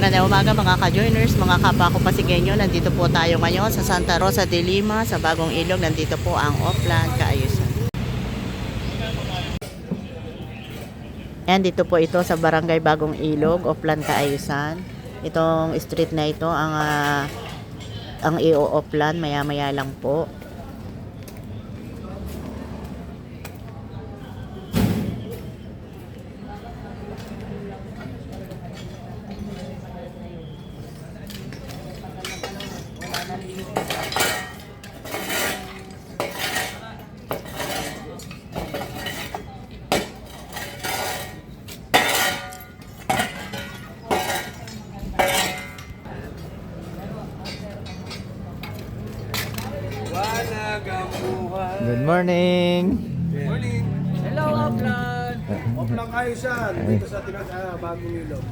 Magandang umaga mga ka-joiners, mga kapwa ko Pasigueño. Nandito po tayo ngayon sa Santa Rosa de Lima, sa Bagong Ilog. Nandito po ang Oplan Kaayusan. Yan, dito po ito sa Barangay Bagong Ilog, Oplan Kaayusan. Itong street na ito ang i-o-Oplan, maya-maya lang po. Good morning. Morning. Hello, Oplan. Oplan kayo siya. Dito sa Bagong Ilog.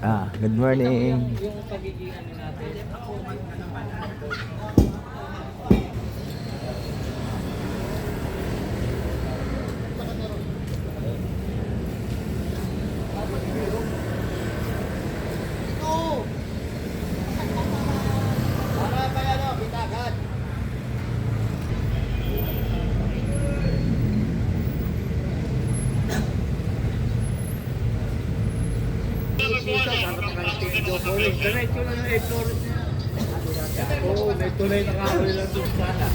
Good morning. Yung pagiging ano natin. Ganit ko lang yung 8 oras niya. Oo, may tulay na karoy lang doon sana.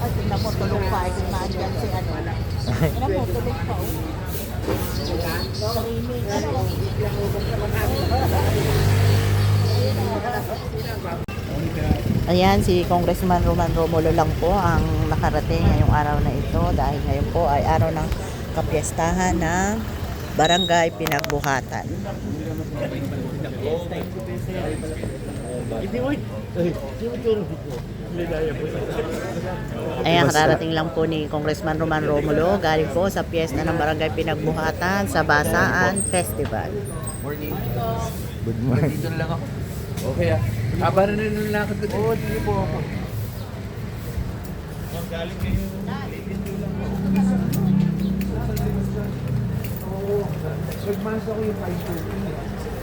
Ay, tingnan mo, tulog pa. Nandyan si ano. Tingnan mo, tulog pa. Ayan, si Congressman Roman Romulo lang po ang nakarating ngayong araw na ito dahil ngayon po ay araw ng kapiestahan ng Barangay Pinagbuhatan. Ayan, kararating lang po ni Congressman Roman Romulo galing po sa piyesta ng Barangay Pinagbuhatan sa Basaan Festival. Morning. Good morning. Dito lang ako. Okay ah. Aba na nung lakad ko. Oo, dito po ako. Galing kayo. Nagmas ako yung 5:30.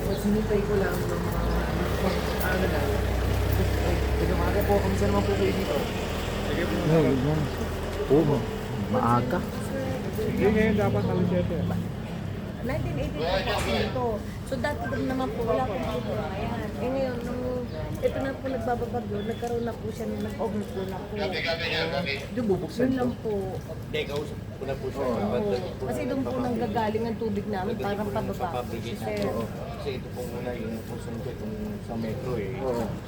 Tapos hinintay ko lang yung mga ano na. Nagamaga po. Kamusta naman po kayo dito? No, good morning. Oo, maaga. Hindi ngayon dapat alas 7. 1984 kasi ito. So dati din naman po, wala pong dito. Ayan. Eh ngayon, nung ito na po nagbabagyo, nagkaroon na po siya ng overflow na po. Yung bubuksan Yun lang po. Hindi, kausap ko na po siya. Oo. Kasi doon po nanggagaling ang tubig namin, parang pababa po siya, sir. Kasi ito pong muna yung puson ko itong sa metro eh.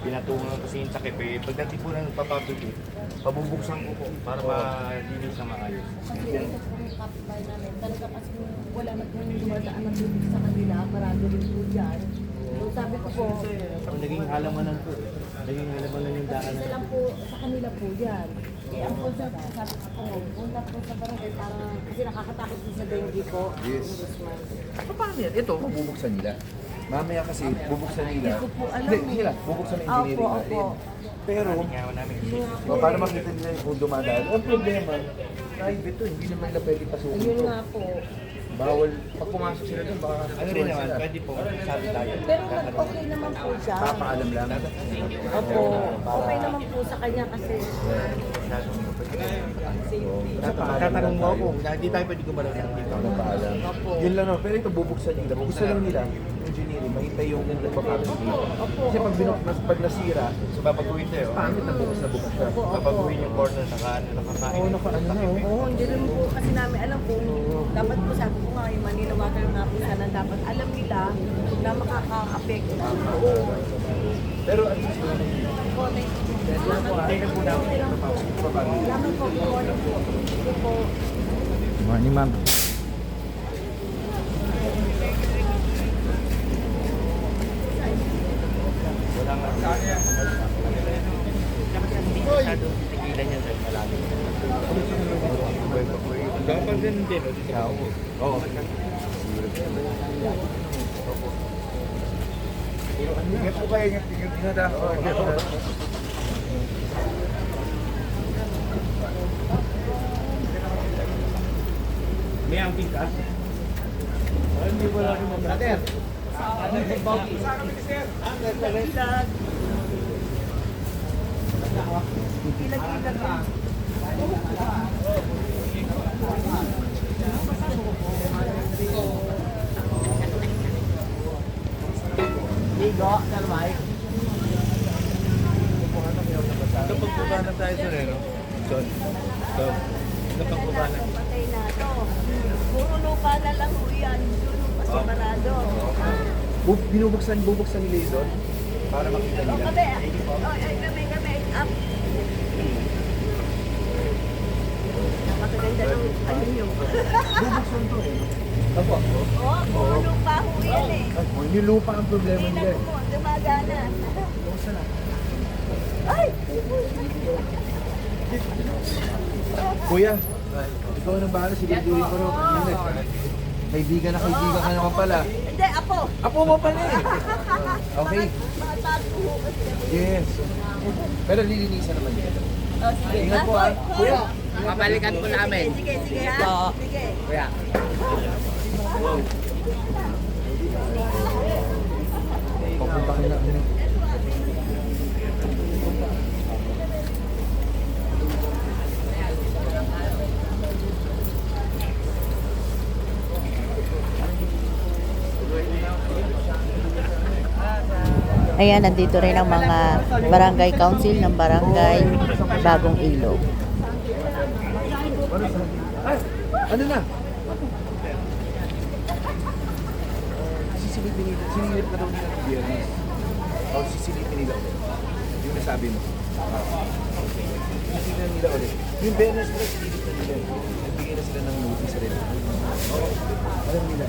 Pinatungan kasi yung takip eh. Pagdating po na nagpapabigay, pabubuksan ko po para malinis na maayos. Kasi ito po yung kapitbahay namin. Talaga kasi wala na po yung dumadaan ng tubig sa kanila, marami rin po dyan. So sabi ko po, Ang naging halamanan po eh. Naging halamanan yung daan isa lang po sa kanila po dyan. Eh ang po sabi ko po, punta po sa barangay para kasi nakakatakot po sa dengue po. Yes. Paano yan? Ito, mabubuksan nila. Mamaya kasi bubuksan nila. Hindi ko po alam Hindi, eh. sila. Bubuksan ng engineering Opo, natin. opo. Pero, para makita nila kung dumadaan. Ang problema, private to, hindi naman nila pwede pasukin Yun to. nga po. Bawal, pag pumasok sila doon, baka Ano rin naman, pwede po, sabi tayo. Pero okay naman po siya. papaalam lang. Opo, okay naman po sa kanya kasi Tatanong mo ako, hindi tayo pwede gumalaw ng dito. Papaalam. Yun lang no, pero ito bubuksan nila. Gusto lang nila, yung engineering, mahintay yung nagpapapagod. Kasi pag nasira, So papaguhin tayo. pangit na bukas siya. Papaguhin yung corner, nakakain. Oo, nakaano na oh. oo, hindi rin po kasi namin alam kung dapat po sabi ko nga yung Manila Water nga po sana dapat alam nila na makaka-apekto. Oo. Pero at least, Salamat po po. Ano po? Ito po. Good morning, ma'am. Wala nga. Hindi masyado tigilan yan dahil malalim. dapat din din. Oo. Ingat po kayo, ingat ako. May angking ka? Hindi wala rin mga brother. Kapag kubanan tayo sa reno, John, kapag kubanan. Patay na to. Puro lupa na lang ho yan. Puro pa separado. Bubuksan nila yun doon para makita O nila. kami, ay kami, up. Napakaganda ng ano nyo. Bubuksan to eh. Opo. Oo, puro lupa ho yan eh. Yung lupa ang problema Hindi nila na eh. po, gumagana. Ay! Kuya, ikaw nang bahala, sigurdurin ko rin. Kaibigan ka naman pala. Hindi, apo. Apo mo pala eh. Okay. Mga bago ho kasi. Yes. Pero lilinisan naman dito. O, sige. Ingat po ah. Kuya. Babalikan po namin. Sige ha. Sige. Kuya. Papunta kayo na. Ayan, nandito rin ang mga barangay council ng barangay Bagong Ilog. Ay, ano na? Sisilip na daw nila ng biyernes. O sisilipin nila ulit. Yung nasabi mo. Sisilipin nila ulit. Yung biyernes nila, sisilip na nila. Nagbigay na sila ng notice rin. Oo. Alam nila.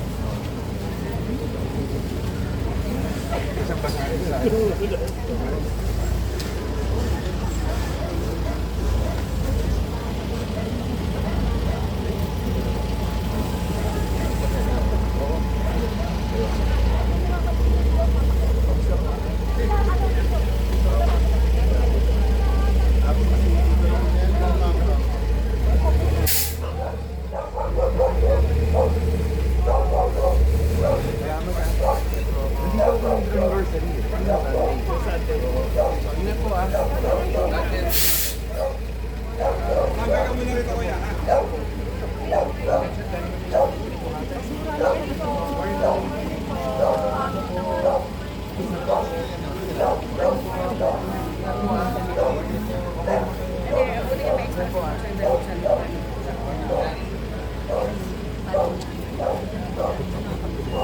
Isang pasahe nila. Nandito ako ng anniversary. Ingat po ah.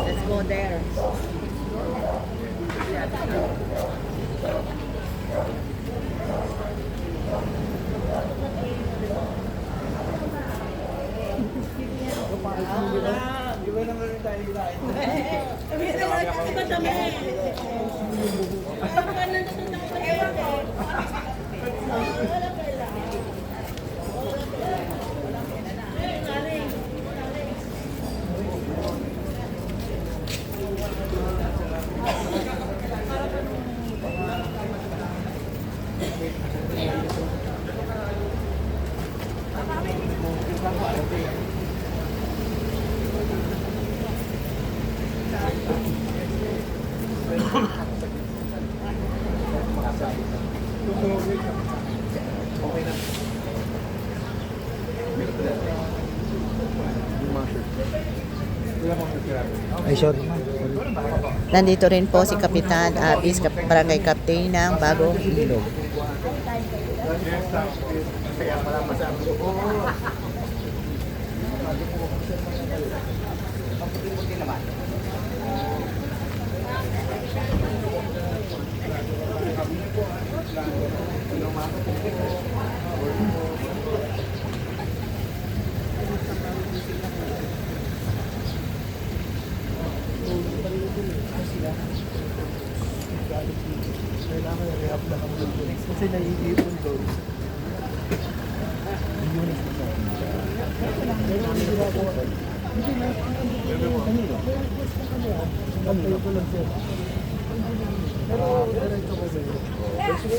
Let's go there. Okay na. Ay, sorry. Nandito rin po si Kapitan Abis, barangay captain ng Bagong Ilog. Kasi naiipon doon.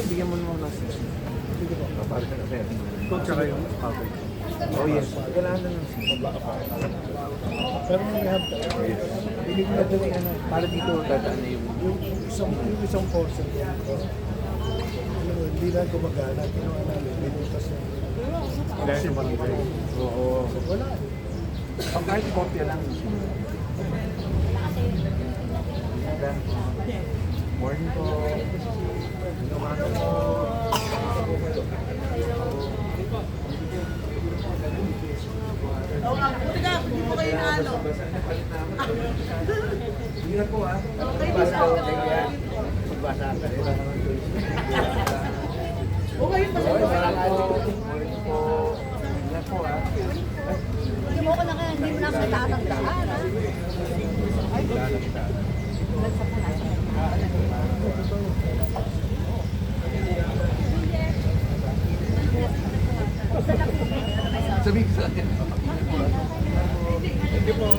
Bigyan mo naman ng sige po. Papalit na sir. Ito tsaka yung cover. Oh yes, kailangan na ng seat. Pero may have hindi ko na doon ano, para dito dadaan na yung isang portion. Alam mo, hindi na gumagana. Kinuha namin, binutas na. Dahil sa mga oo. Wala. Ang kahit kopya lang. Morning po. Umaga po. Ingat po ah. Pagbasa ko yan. Pagbasa ka rin. Okay pa sa morning po. Ingat po ah. Hindi mo ko na kaya, hindi mo na ako tatandaan. Sabi ko sa akin. Thank you po.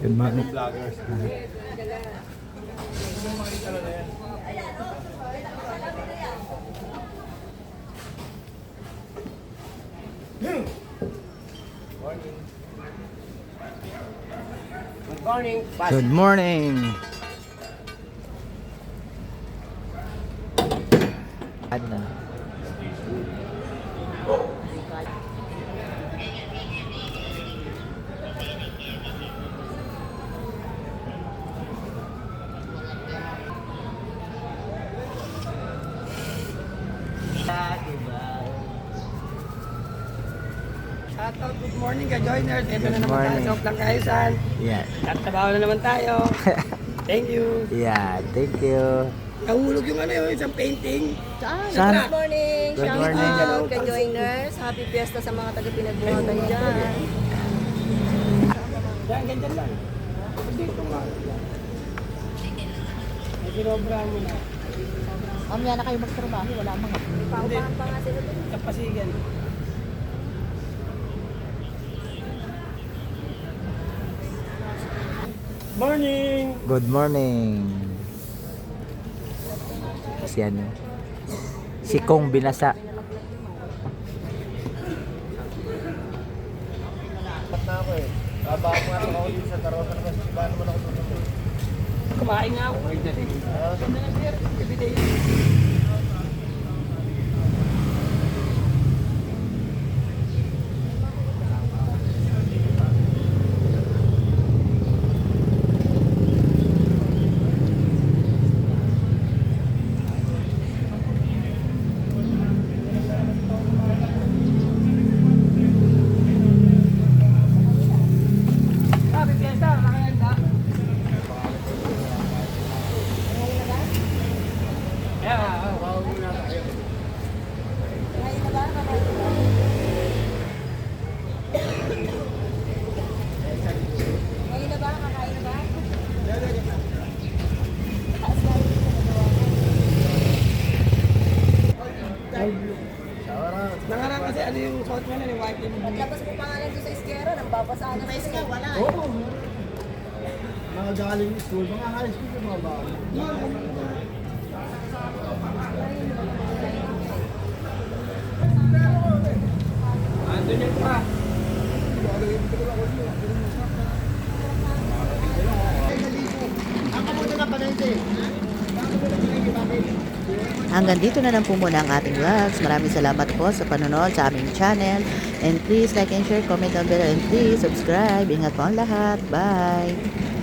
Good morning. Vloggers. Good morning. Good morning. Ano? Shoutout, good morning ka joiners. Ito na naman morning. tayo sa Oplang Kaayusan. Yan. At trabaho na naman tayo. Thank you. Yeah, thank you. Nahulog yung ano yung isang painting. Saan? Good morning! Good Shout morning. out kay joiners. Happy Fiesta sa mga taga-pinagbuhatan dyan. Diyan, ganyan lang. Dito nga. Ay, sinobrahan mo na. Mamaya na kayo magtrabaho, wala mga. Paupahan pa nga sila doon. Kapasigan. Morning! Good morning. Si ano? Si Kong Binasa. Ba't na ako eh. Trabaho nga ako dito sa Tarotan kasi iba naman ako doon. Kumain nga ako. Ganda ng beer. Everyday. Happy Fiesta! Nakahanda. Yeah. Paglabas mo pangalan doon sa iskero, nang babasaan na sa wala. Oo. Mga galing school, mga high school yung mga bata. Andun yung pa. Hanggang dito na lang po muna ang ating vlogs. Maraming salamat po sa panonood sa aming channel. And please like and share, comment down below. And please subscribe. Ingat po ang lahat. Bye!